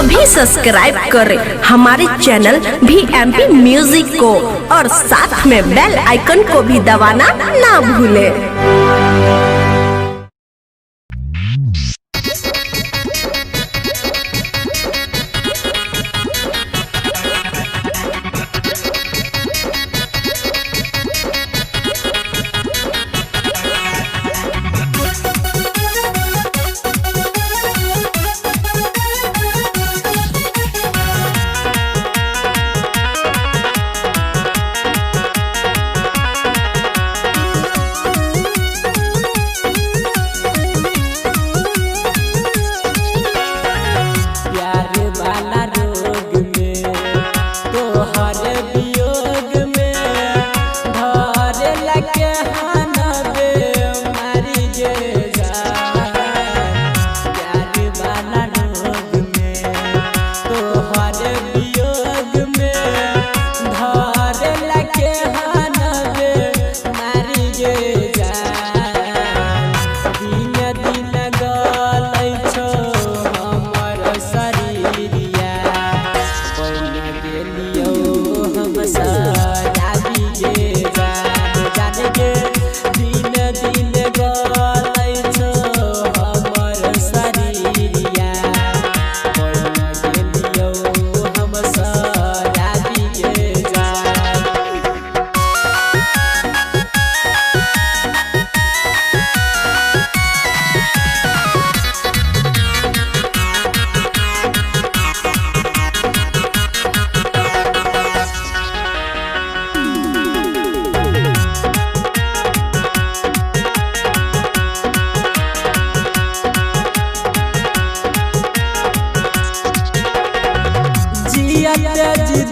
अभी सब्सक्राइब करें हमारे चैनल VMP म्यूजिक को और साथ में बेल आइकन को भी दबाना ना भूलें।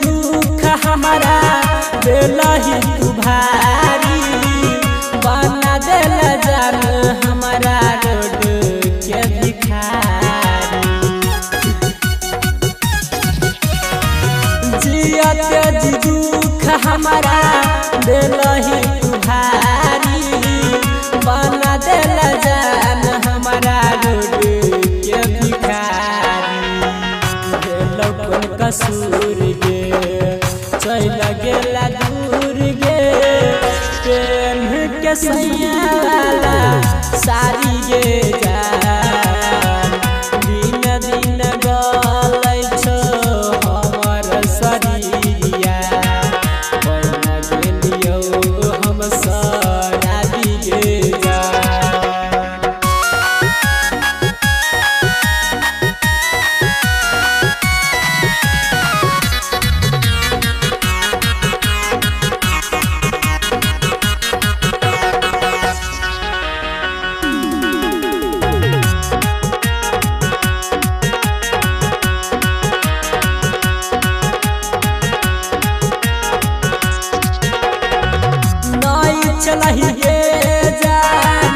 दुख हमारा बेलही तू भारी बना देल जान हमारा रोड के भिखारी जियत दुख हमारा बेलही तू भारी बना देल जान हमारा रोड के भिखारी कसूर गे चल गेला दूर गे प्रेम के सैयाला सारी गे जान दिन दिन गलै छो हमर शरीरिया बन गेलियो हम सराबी गे जान। चलही गे जान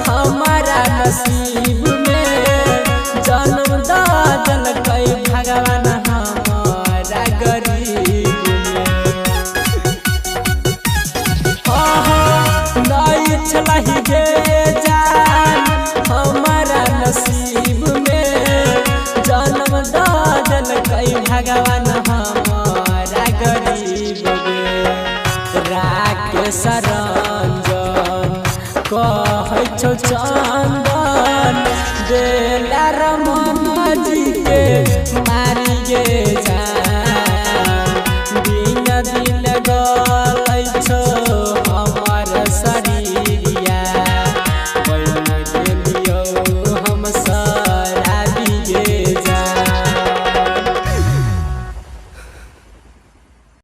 हमारा नसीब में जन्म दल कई भगवान हमारा गरीब में नहीं चलही गे जान हमारा नसीब में जन्म दल कई भगवान हमारा गरीब में राकेश रंजन कहै छौ चंदन देल